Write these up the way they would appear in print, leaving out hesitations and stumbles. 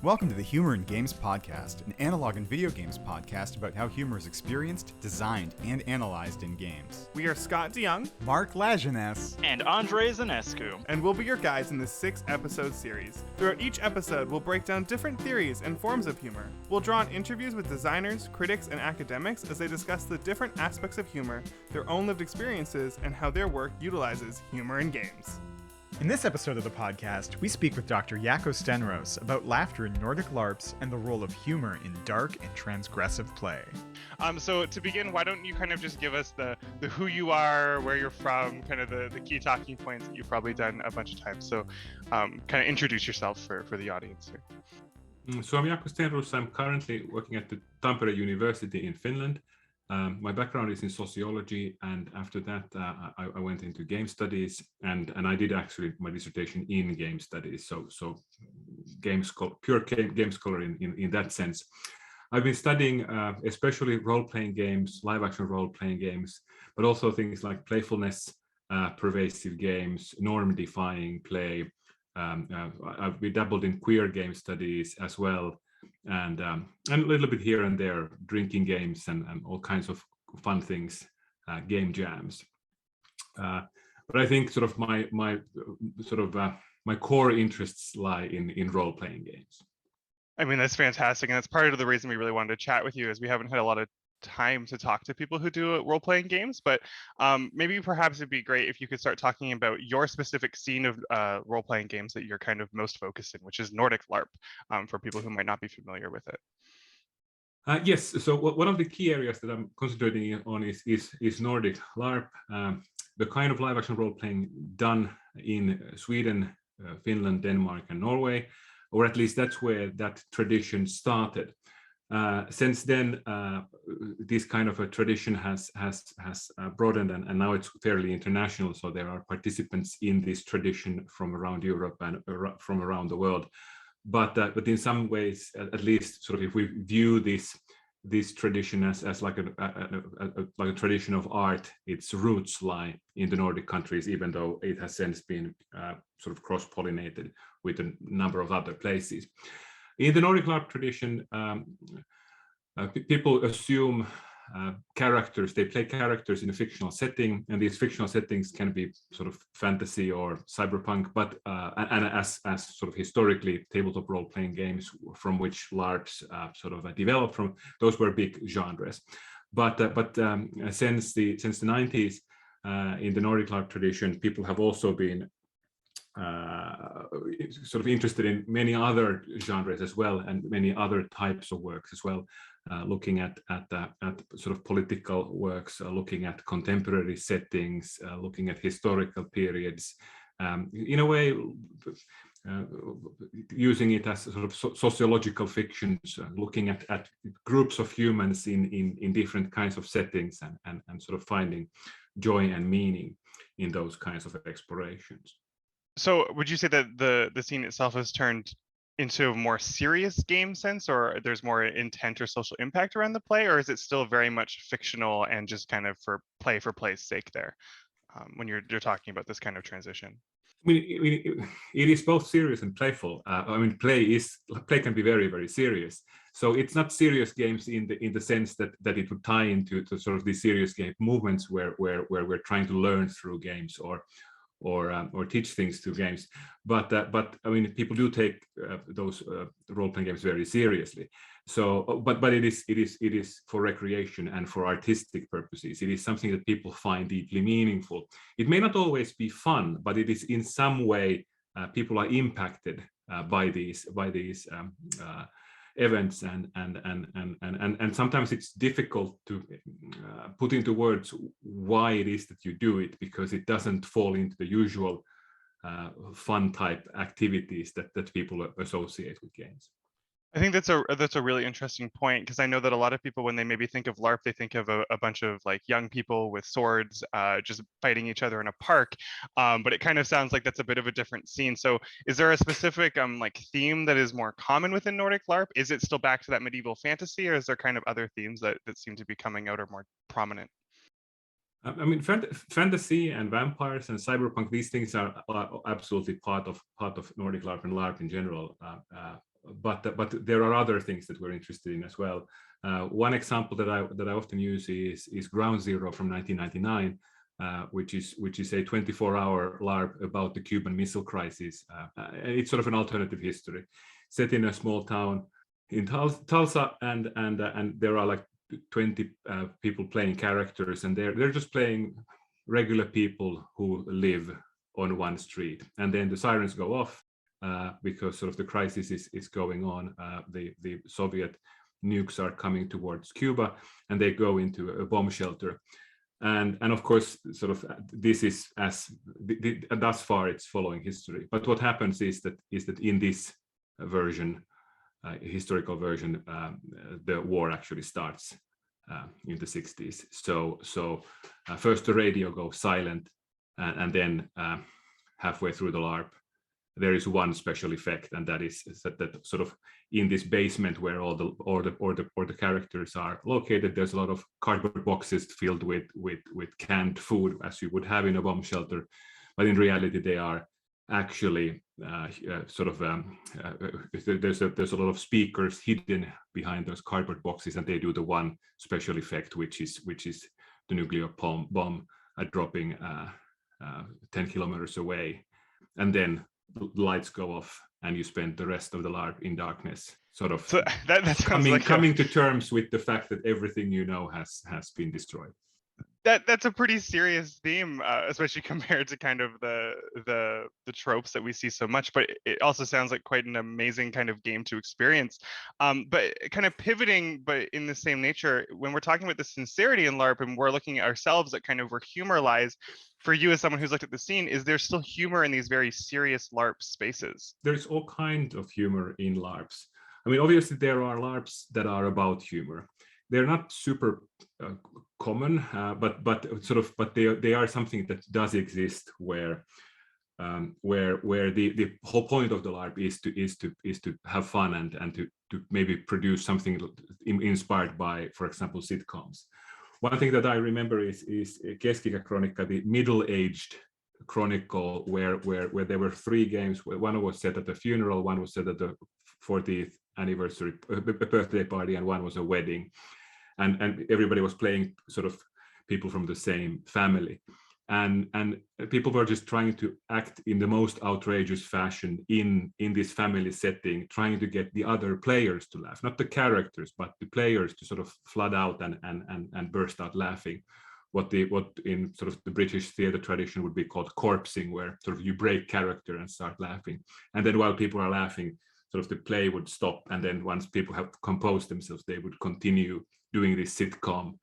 Welcome to the Humor in Games podcast, an analog and video games podcast about how humor is experienced, designed, and analyzed in games. We are Scott DeYoung, Mark Lajeunesse, and Andre Zanescu, and we'll be your guides in this 6-episode series. Throughout each episode, we'll break down different theories and forms of humor. We'll draw on interviews with designers, critics, and academics as they discuss the different aspects of humor, their own lived experiences, and how their work utilizes humor in games. In this episode of the podcast, we speak with Dr. Jaakko Stenros about laughter in Nordic Larps and the role of humor in dark and transgressive play. So to begin, why don't you kind of just give us the who you are, where you're from, kind of the key talking points that you've probably done a bunch of times. So kind of introduce yourself for the audience here. So I'm Jaakko Stenros. I'm currently working at the Tampere University in Finland. My background is in sociology, and after that I went into game studies, and I did actually my dissertation in game studies, so pure game scholar in that sense. I've been studying especially role-playing games, live-action role-playing games, but also things like playfulness, pervasive games, norm-defying play. I've dabbled in queer game studies as well. And a little bit here and there, drinking games and all kinds of fun things, game jams. But I think sort of my core interests lie in role-playing games. I mean, that's fantastic, and that's part of the reason we really wanted to chat with you, is we haven't had a lot of time to talk to people who do role-playing games, but maybe perhaps it'd be great if you could start talking about your specific scene of role-playing games that you're kind of most focused in, which is Nordic Larp, for people who might not be familiar with it. Yes, so one of the key areas that I'm concentrating on is Nordic LARP, the kind of live-action role-playing done in Sweden, Finland, Denmark, and Norway, or at least that's where that tradition started. Since then, this kind of a tradition has broadened, and now it's fairly international. So there are participants in this tradition from around Europe and from around the world. But in some ways, at least, sort of, if we view this tradition as like a tradition of art, its roots lie in the Nordic countries, even though it has since been sort of cross-pollinated with a number of other places. In the Nordic LARP tradition, people assume characters, they play characters in a fictional setting, and these fictional settings can be sort of fantasy or cyberpunk, but and as sort of historically tabletop role-playing games from which LARPs sort of developed from, those were big genres. But since the 90s, in the Nordic LARP tradition, people have also been sort of interested in many other genres as well, and many other types of works as well, looking at sort of political works, looking at contemporary settings, looking at historical periods, in a way using it as sort of sociological fictions, looking at groups of humans in different kinds of settings, and sort of finding joy and meaning in those kinds of explorations. So would you say that the scene itself has turned into a more serious game sense, or there's more intent or social impact around the play, or is it still very much fictional and just kind of for play's sake there, when you're talking about this kind of transition? I mean, it is both serious and playful. I mean, play can be very, very serious. So it's not serious games in the sense that it would tie into sort of the serious game movements where we're trying to learn through games or teach things through games, but I mean, people do take those role-playing games very seriously. So, but it is for recreation and for artistic purposes. It is something that people find deeply meaningful. It may not always be fun, but it is in some way people are impacted by these events, and sometimes it's difficult to put into words why it is that you do it, because it doesn't fall into the usual fun type activities that people associate with games. I think that's a really interesting point, because I know that a lot of people, when they maybe think of LARP, they think of a bunch of like young people with swords just fighting each other in a park, but it kind of sounds like that's a bit of a different scene. So is there a specific like theme that is more common within Nordic LARP? Is it still back to that medieval fantasy, or is there kind of other themes that seem to be coming out or more prominent? I mean, fantasy and vampires and cyberpunk, these things are absolutely part of Nordic LARP and LARP in general. but there are other things that we're interested in as well. One example that I often use is Ground Zero from 1999, which is a 24-hour LARP about the Cuban Missile Crisis. It's sort of an alternative history set in a small town in Tulsa, and there are like 20 people playing characters, and they're just playing regular people who live on one street, and then the sirens go off because sort of the crisis is going on. The Soviet nukes are coming towards Cuba, and they go into a bomb shelter. And of course, sort of this is thus far it's following history. But what happens is that in this version, historical version, the war actually starts in the 60s. So first the radio goes silent, and then halfway through the LARP, there is one special effect, and that is that sort of in this basement where all the characters are located, there's a lot of cardboard boxes filled with canned food, as you would have in a bomb shelter, but in reality they are actually there's a lot of speakers hidden behind those cardboard boxes, and they do the one special effect, which is the nuclear bomb dropping 10 kilometers away, and then the lights go off and you spend the rest of the LARP in darkness, sort of so that coming to terms with the fact that everything you know has been destroyed. That's a pretty serious theme, especially compared to kind of the tropes that we see so much. But it also sounds like quite an amazing kind of game to experience. But kind of pivoting, but in the same nature, when we're talking about the sincerity in LARP, and we're looking at ourselves at kind of where humor lies, for you as someone who's looked at the scene, is there still humor in these very serious LARP spaces? There's all kinds of humor in LARPs. I mean, obviously there are LARPs that are about humor. They're not super common, but they are something that does exist, where the whole point of the LARP is to have fun and to maybe produce something inspired by, for example, sitcoms. One thing that I remember is Keski-ikä Kronikka, the middle-aged chronicle, where there were 3 games. One was set at a funeral, one was set at the 40th anniversary birthday party, and one was a wedding. And everybody was playing sort of people from the same family, and people were just trying to act in the most outrageous fashion in this family setting, trying to get the other players to laugh, not the characters, but the players to sort of flood out and burst out laughing. What in sort of the British theatre tradition would be called corpsing, where sort of you break character and start laughing, and then while people are laughing, sort of the play would stop, and then once people have composed themselves, they would continue doing this sitcom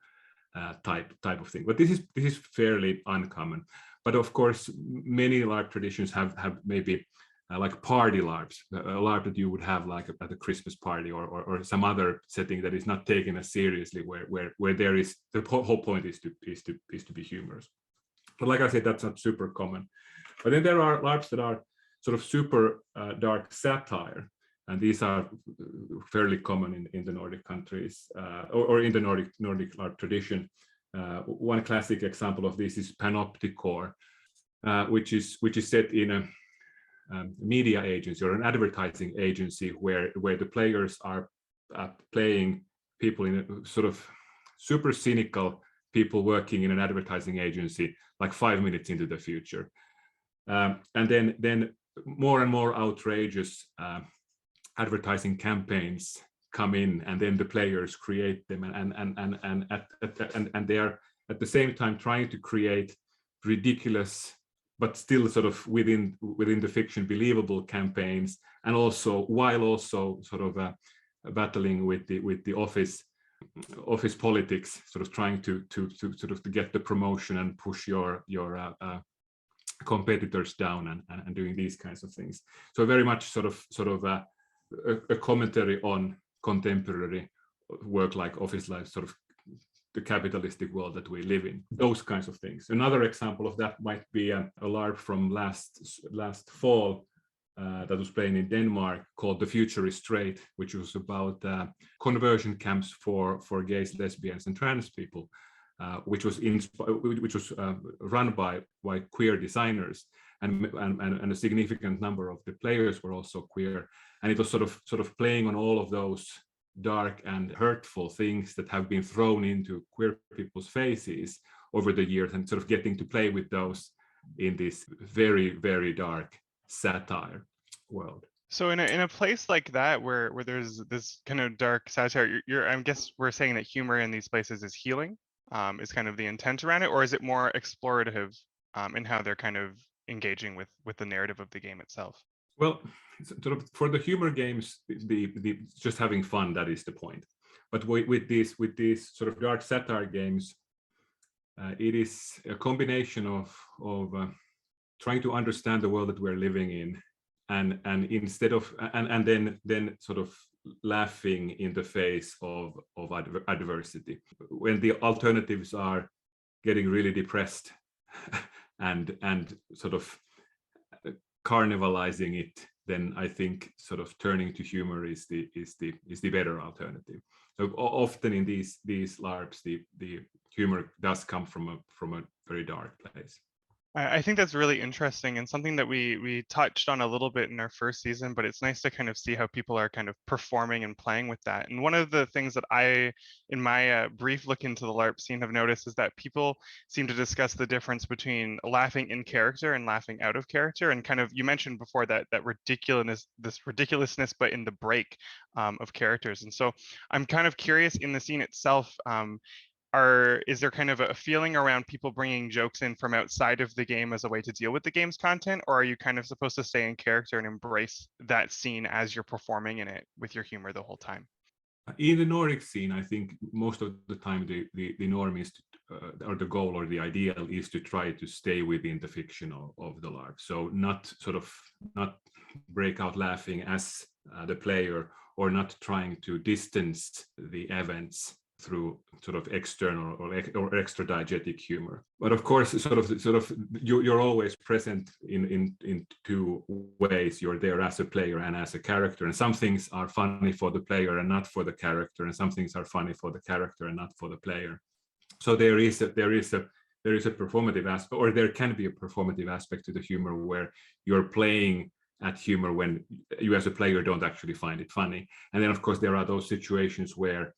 type of thing. But this is fairly uncommon. But of course, many LARP traditions have maybe like party LARPs, a LARP that you would have like at a Christmas party or some other setting that is not taken as seriously, where there is the whole point is to be humorous. But like I said, that's not super common. But then there are LARPs that are sort of super dark satire. And these are fairly common in the Nordic countries, or in the Nordic LARP tradition. One classic example of this is Panopticon, which is set in a media agency or an advertising agency, where the players are playing people in a sort of super cynical people working in an advertising agency, like 5 minutes into the future, and then more and more outrageous advertising campaigns come in, and then the players create them, and they are at the same time trying to create ridiculous but still sort of within the fiction believable campaigns, and while also sort of battling with the office politics, sort of trying to sort of to get the promotion and push your competitors down, and doing these kinds of things. So very much sort of a commentary on contemporary work like office life, sort of the capitalistic world that we live in, those kinds of things. Another example of that might be a LARP from last fall that was playing in Denmark, called The Future is Straight, which was about conversion camps for gays, lesbians, and trans people, which was run by queer designers. and a significant number of the players were also queer, and it was sort of playing on all of those dark and hurtful things that have been thrown into queer people's faces over the years, and sort of getting to play with those in this very, very dark satire world. So in a place like that where there's this kind of dark satire, I guess we're saying that humor in these places is healing, is kind of the intent around it, or is it more explorative in how they're kind of engaging with the narrative of the game itself? Well, sort of for the humor games, the just having fun, that is the point. But with these sort of dark satire games, it is a combination of trying to understand the world that we're living in, and instead of and then sort of laughing in the face of adversity when the alternatives are getting really depressed and sort of carnivalizing it. Then I think sort of turning to humor is the better alternative. So often in these LARPs, the humor does come from a very dark place. I think that's really interesting and something that we touched on a little bit in our first season, but it's nice to kind of see how people are kind of performing and playing with that. And one of the things that I, in my brief look into the LARP scene, have noticed is that people seem to discuss the difference between laughing in character and laughing out of character. And kind of, you mentioned before that ridiculousness, but in the break of characters. And so I'm kind of curious in the scene itself, is there kind of a feeling around people bringing jokes in from outside of the game as a way to deal with the game's content, or are you kind of supposed to stay in character and embrace that scene as you're performing in it with your humor the whole time? In the Nordic scene, I think most of the time the norm is or the goal or the ideal is to try to stay within the fiction of the LARP. So not break out laughing as the player, or not trying to distance the events through sort of external or extra diegetic humor. But of course, sort of you're always present in two ways. You're there as a player and as a character, and some things are funny for the player and not for the character, and some things are funny for the character and not for the player. So there is a performative aspect, or there can be a performative aspect to the humor where you're playing at humor when you as a player don't actually find it funny. And then of course there are those situations where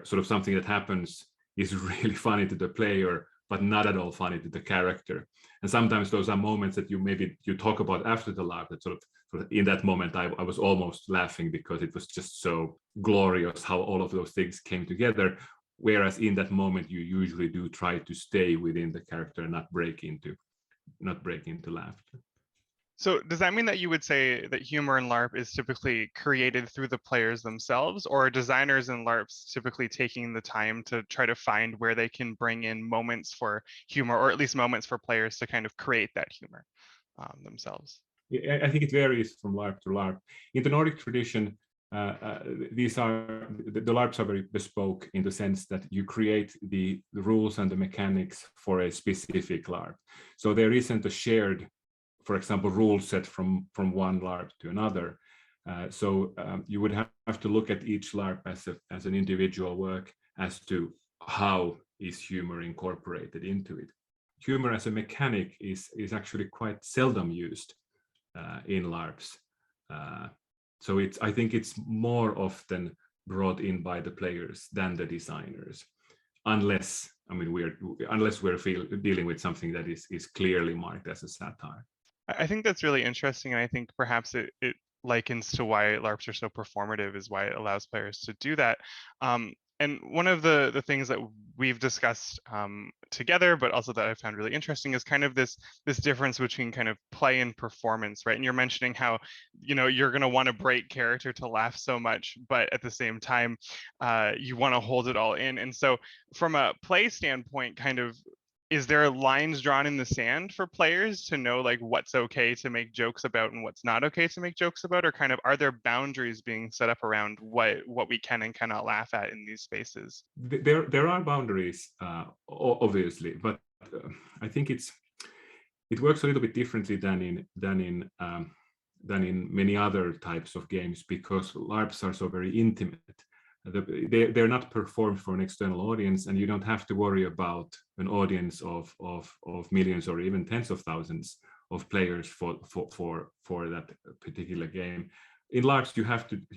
sort of something that happens is really funny to the player but not at all funny to the character. And sometimes those are moments that you talk about after the LARP, that sort of in that moment I was almost laughing because it was just so glorious how all of those things came together, whereas in that moment you usually do try to stay within the character and not break into laughter. So does that mean that you would say that humor in LARP is typically created through the players themselves, or are designers in LARPs typically taking the time to try to find where they can bring in moments for humor, or at least moments for players to kind of create that humor themselves? Yeah, I think it varies from LARP to LARP. In the Nordic tradition, the LARPs are very bespoke in the sense that you create the rules and the mechanics for a specific LARP. So there isn't a shared, for example, rule set from one LARP to another. So you would have to look at each LARP as an individual work as to how is humor incorporated into it. Humor as a mechanic is actually quite seldom used in LARPs. So I think it's more often brought in by the players than the designers, unless we're dealing with something that is clearly marked as a satire. I think that's really interesting, and I think perhaps it likens to why LARPs are so performative, is why it allows players to do that. And one of the things that we've discussed together, but also that I found really interesting, is kind of this difference between kind of play and performance, right? And you're mentioning how, you're going to want to break character to laugh so much, but at the same time, you want to hold it all in. And so from a play standpoint, kind of, is there lines drawn in the sand for players to know like what's okay to make jokes about and what's not okay to make jokes about, or kind of are there boundaries being set up around what we can and cannot laugh at in these spaces? There are boundaries, obviously, but I think it works a little bit differently than in many other types of games, because LARPs are so very intimate. They're not performed for an external audience, and you don't have to worry about an audience of millions or even tens of thousands of players for that particular game. In LARPs, you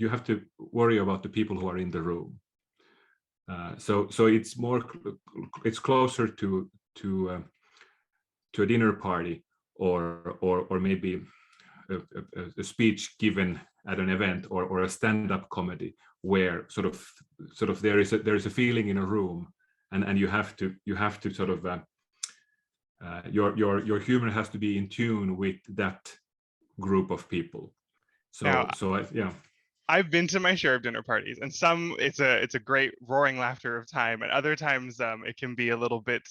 have to worry about the people who are in the room. So it's closer to a dinner party or maybe a speech given at an event or a stand-up comedy where sort of there is a feeling in a room, and you have to sort of your humor has to be in tune with that group of people. Now, Yeah. I've been to my share of dinner parties, and some it's a great roaring laughter of time, and other times it can be a little bit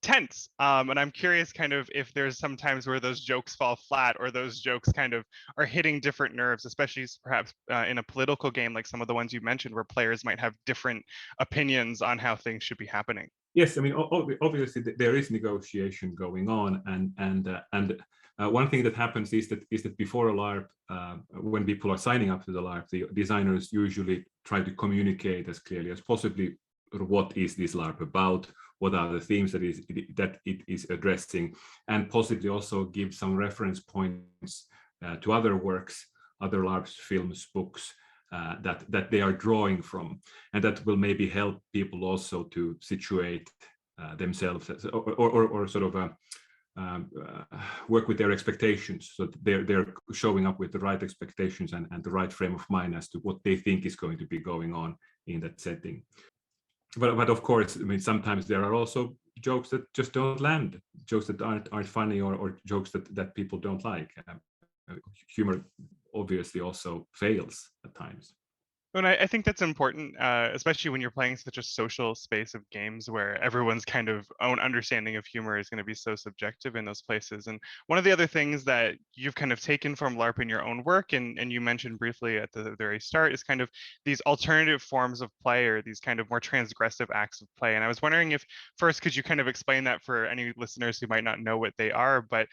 tense. And I'm curious kind of if there's some times where those jokes fall flat or those jokes kind of are hitting different nerves, especially perhaps in a political game like some of the ones you mentioned where players might have different opinions on how things should be happening. Yes, I mean, obviously there is negotiation going on, and one thing that happens is that before a LARP, when people are signing up to the LARP, the designers usually try to communicate as clearly as possibly what is this LARP about, what are the themes that it is addressing, and possibly also give some reference points to other works, other LARPs, films, books, that they are drawing from, and that will maybe help people also to situate themselves or sort of work with their expectations, so they're showing up with the right expectations and the right frame of mind as to what they think is going to be going on in that setting. But of course, I mean, sometimes there are also jokes that just don't land, jokes that aren't funny, or jokes that people don't like. Humor obviously also fails at times. And I think that's important, especially when you're playing such a social space of games where everyone's kind of own understanding of humor is going to be so subjective in those places. And one of the other things that you've kind of taken from LARP in your own work, and you mentioned briefly at the very start, is kind of these alternative forms of play, or these kind of more transgressive acts of play. And I was wondering if, first, could you kind of explain that for any listeners who might not know what they are, but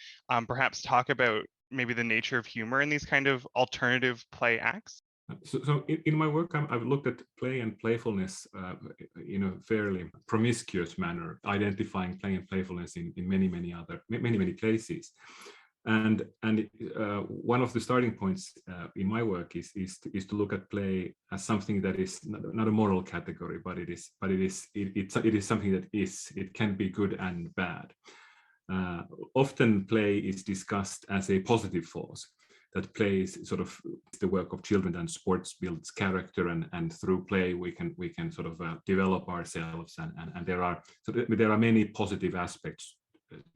perhaps talk about maybe the nature of humor in these kind of alternative play acts? So in my work, I've looked at play and playfulness in a fairly promiscuous manner, identifying play and playfulness in many places. And one of the starting points in my work is to look at play as something that is not a moral category, but it is something that it can be good and bad. Often play is discussed as a positive force, that play is sort of the work of children, and sports builds character, and through play we can sort of develop ourselves, and there are many positive aspects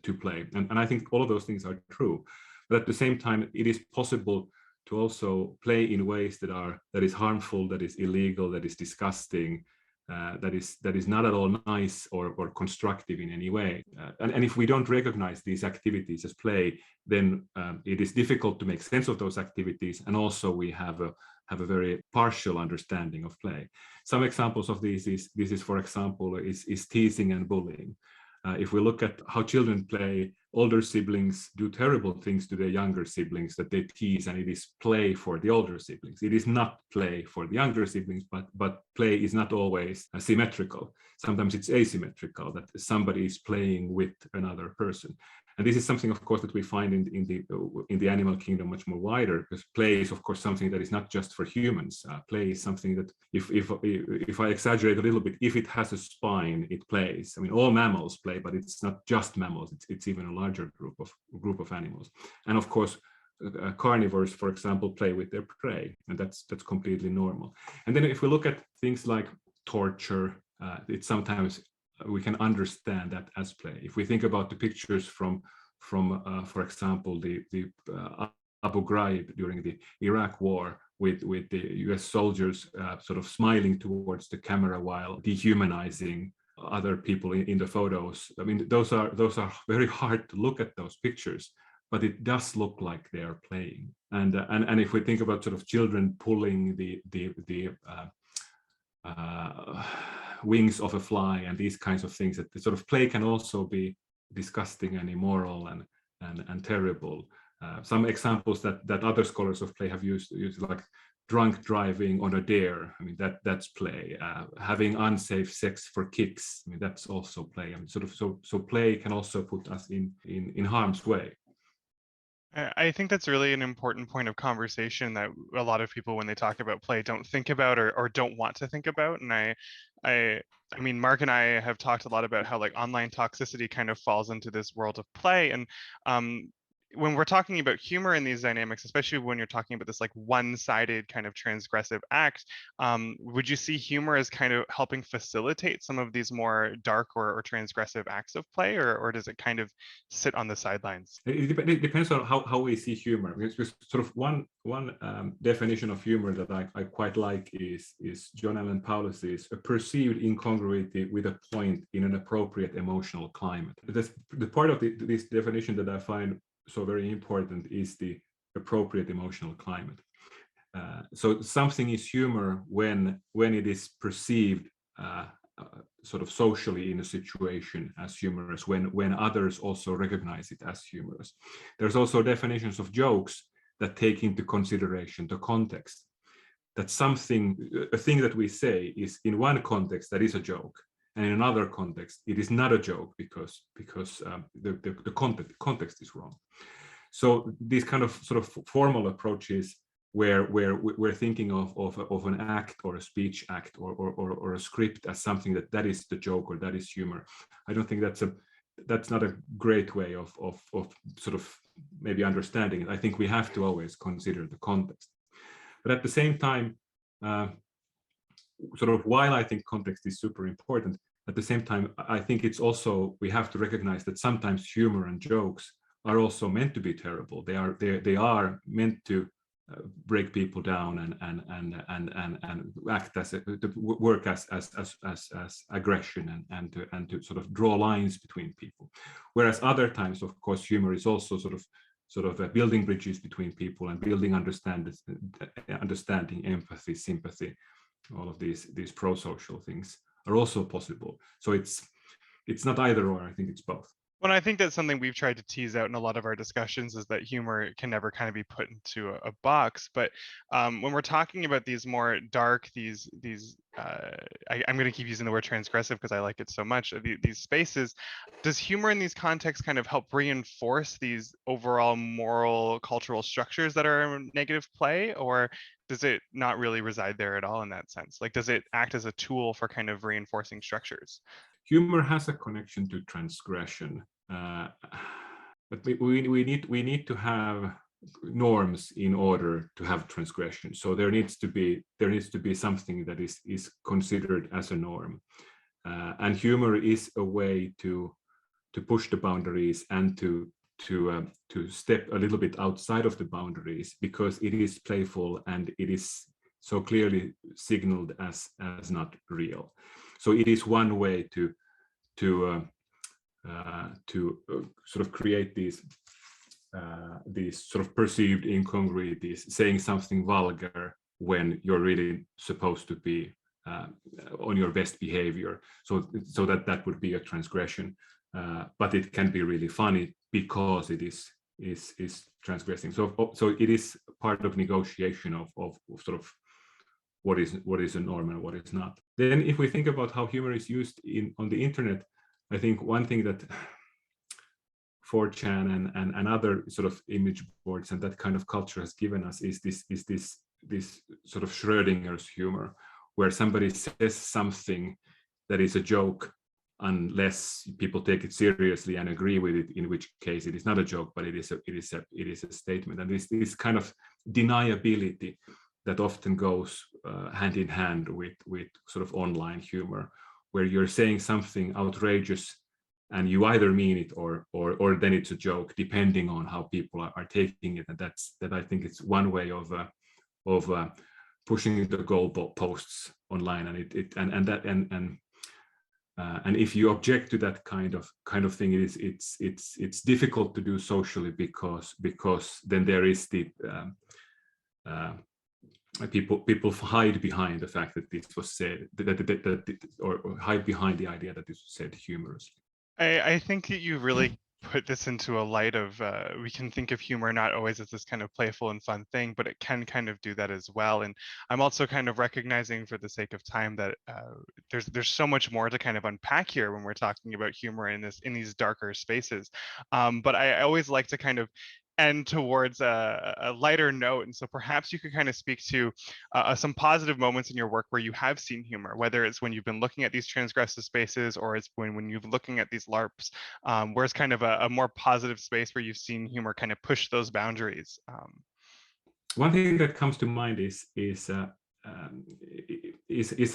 to play, and I think all of those things are true. But at the same time, it is possible to also play in ways that is harmful, that is illegal, that is disgusting, that is not at all nice or constructive in any way. And if we don't recognize these activities as play, then it is difficult to make sense of those activities, and also we have a very partial understanding of play. Some examples of this is for example is teasing and bullying. If we look at how children play, older siblings do terrible things to their younger siblings that they tease, and it is play for the older siblings. It is not play for the younger siblings, but play is not always symmetrical. Sometimes it's asymmetrical, that somebody is playing with another person. And this is something, of course, that we find in the animal kingdom much more wider, because play is, of course, something that is not just for humans. Play is something that, if I exaggerate a little bit, if it has a spine, it plays. I mean, all mammals play, but it's not just mammals. It's even a larger group of animals. And of course, carnivores, for example, play with their prey, and that's completely normal. And then if we look at things like torture, it's sometimes we can understand that as play. If we think about the pictures from for example, the Abu Ghraib during the Iraq War, with the US soldiers sort of smiling towards the camera while dehumanizing other people in the photos. I mean, those are very hard to look at those pictures, but it does look like they are playing. And if we think about sort of children pulling the wings of a fly and these kinds of things, that the sort of play can also be disgusting and immoral and terrible. Some examples that other scholars of play have used like drunk driving on a dare. I mean, that's play. Having unsafe sex for kicks. I mean, that's also play. I mean, sort of so play can also put us in harm's way. I think that's really an important point of conversation that a lot of people, when they talk about play, don't think about or don't want to think about. And I, I mean, Mark and I have talked a lot about how like online toxicity kind of falls into this world of play. And when we're talking about humor in these dynamics, especially when you're talking about this like one-sided kind of transgressive act, would you see humor as kind of helping facilitate some of these more dark or transgressive acts of play, or does it kind of sit on the sidelines? It depends on how we see humor. Because sort of one definition of humor that I quite like is John Allen Paulus's a perceived incongruity with a point in an appropriate emotional climate. The part of this definition that I find so very important is the appropriate emotional climate. So something is humor when it is perceived sort of socially in a situation as humorous, when others also recognize it as humorous. There's also definitions of jokes that take into consideration the context. That a thing that we say is in one context that is a joke, and in another context it is not a joke because the context is wrong. So these kind of sort of formal approaches where we're thinking of an act or a speech act or a script as something that is the joke or that is humor, I don't think that's not a great way of sort of maybe understanding it. I think we have to always consider the context. But at the same time, sort of while I think context is super important, at the same time, I think it's also, we have to recognize that sometimes humor and jokes are also meant to be terrible. They are meant to break people down and act as work as aggression and to sort of draw lines between people. Whereas other times, of course, humor is also sort of building bridges between people and building understanding, empathy, sympathy. All of these pro-social things are also possible. So it's not either or. I think it's both. Well, I think that's something we've tried to tease out in a lot of our discussions, is that humor can never kind of be put into a box. But when we're talking about these more dark, I'm going to keep using the word transgressive because I like it so much, these spaces, does humor in these contexts kind of help reinforce these overall moral, cultural structures that are negative play, or does it not really reside there at all in that sense? Like, does it act as a tool for kind of reinforcing structures? Humor has a connection to transgression, but we need to have norms in order to have transgression. So there needs to be something that is considered as a norm, and humor is a way to push the boundaries and to step a little bit outside of the boundaries, because it is playful and it is so clearly signaled as not real. So it is one way to sort of create these sort of perceived incongruities, saying something vulgar when you're really supposed to be on your best behavior. So that would be a transgression, but it can be really funny because it is transgressing. So it is part of negotiation of sort of what is a norm and what is not. Then if we think about how humor is used on the internet, I think one thing that 4chan and other sort of image boards and that kind of culture has given us is this sort of Schrödinger's humor, where somebody says something that is a joke unless people take it seriously and agree with it, in which case it is not a joke, but it is a statement. And this kind of deniability that often goes hand in hand with sort of online humor, where you're saying something outrageous and you either mean it or then it's a joke, depending on how people are taking it. And that I think it's one way of pushing the goalposts online. And if you object to that kind of thing, it's difficult to do socially, because then there is the people hide behind the fact that this was said, or hide behind the idea that this was said humorously. I think that you really put this into a light of we can think of humor not always as this kind of playful and fun thing, but it can kind of do that as well. And I'm also kind of recognizing, for the sake of time, that there's so much more to kind of unpack here when we're talking about humor in these darker spaces. But I always like to kind of end towards a lighter note. And so perhaps you could kind of speak to some positive moments in your work where you have seen humor, whether it's when you've been looking at these transgressive spaces or it's when you've been looking at these LARPs, where it's kind of a more positive space where you've seen humor kind of push those boundaries. One thing that comes to mind is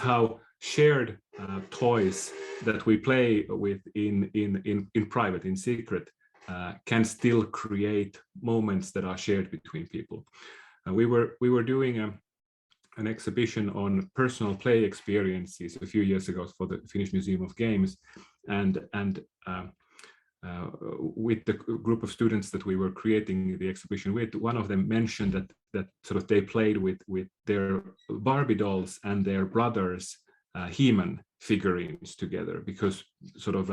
how shared toys that we play with in private, in secret, can still create moments that are shared between people. We were doing an exhibition on personal play experiences a few years ago for the Finnish Museum of Games, and with the group of students that we were creating the exhibition with, one of them mentioned that sort of they played with their Barbie dolls and their brothers' He-Man figurines together, because sort of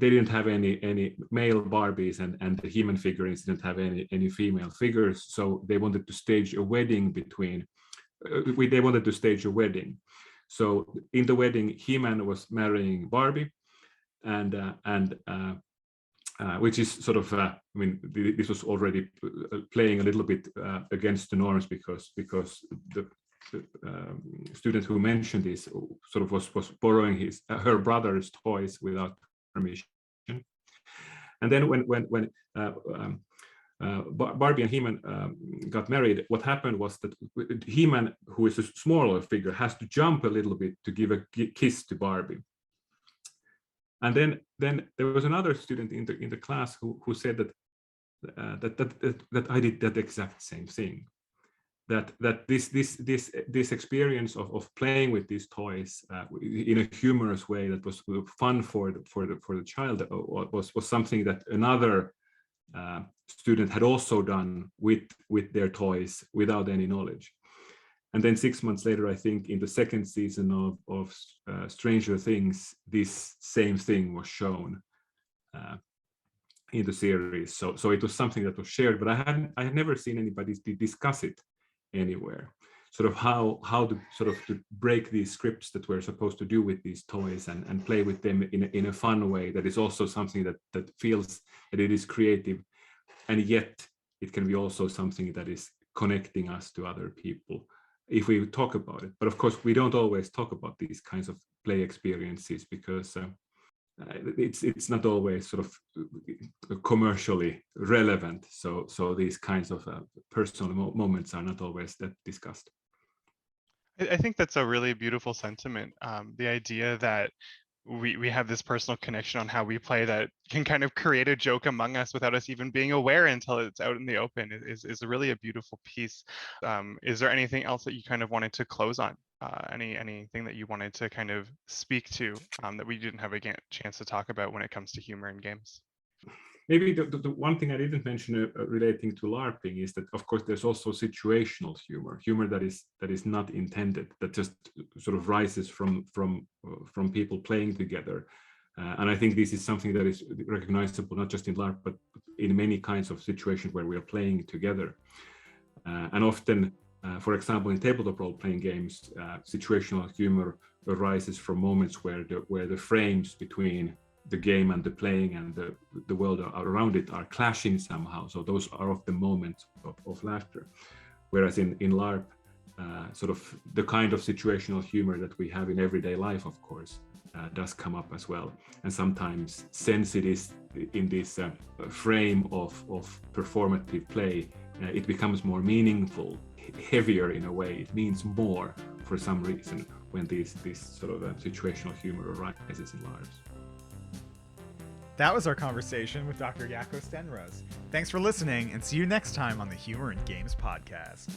they didn't have any male Barbies, and the He-Man figurines didn't have any female figures, so they wanted to stage a wedding they wanted to stage a wedding. So in the wedding, He-Man was marrying Barbie, and which is sort of, I mean, this was already playing a little bit against the norms, because the student who mentioned this sort of was borrowing her brother's toys without permission. And then when Barbie and He-Man got married, what happened was that He-Man, who is a smaller figure, has to jump a little bit to give a kiss to Barbie. And then there was another student in the class who said that I did that exact same thing. That this experience of playing with these toys in a humorous way that was fun for the child was something that another student had also done with their toys without any knowledge. And then 6 months later, I think in the second season of Stranger Things, this same thing was shown in the series. So it was something that was shared, but I had never seen anybody discuss it anywhere. Sort of how to break these scripts that we're supposed to do with these toys and play with them in a fun way that is also something that feels that it is creative, and yet it can be also something that is connecting us to other people if we talk about it. But of course, we don't always talk about these kinds of play experiences, because it's not always sort of commercially relevant. So these kinds of personal moments are not always that discussed. I think that's a really beautiful sentiment. The idea that we have this personal connection on how we play that can kind of create a joke among us without us even being aware until it's out in the open is really a beautiful piece. Is there anything else that you kind of wanted to close on? Anything that you wanted to kind of speak to that we didn't have a chance to talk about when it comes to humor in games? Maybe the one thing I didn't mention relating to LARPing is that, of course, there's also situational humor that is not intended, that just sort of rises from people playing together. And I think this is something that is recognizable not just in LARP, but in many kinds of situations where we are playing together. And often, for example, in tabletop role-playing games, situational humor arises from moments where the frames between the game and the playing and the world around it are clashing somehow. So those are often moments of laughter. Whereas in LARP, sort of the kind of situational humor that we have in everyday life, of course, does come up as well. And sometimes, since it is in this frame of performative play, it becomes more meaningful, heavier in a way. It means more for some reason when this sort of situational humor arises in LARPs. That was our conversation with Dr. Jaakko Stenros. Thanks for listening, and see you next time on the Humor in Games podcast.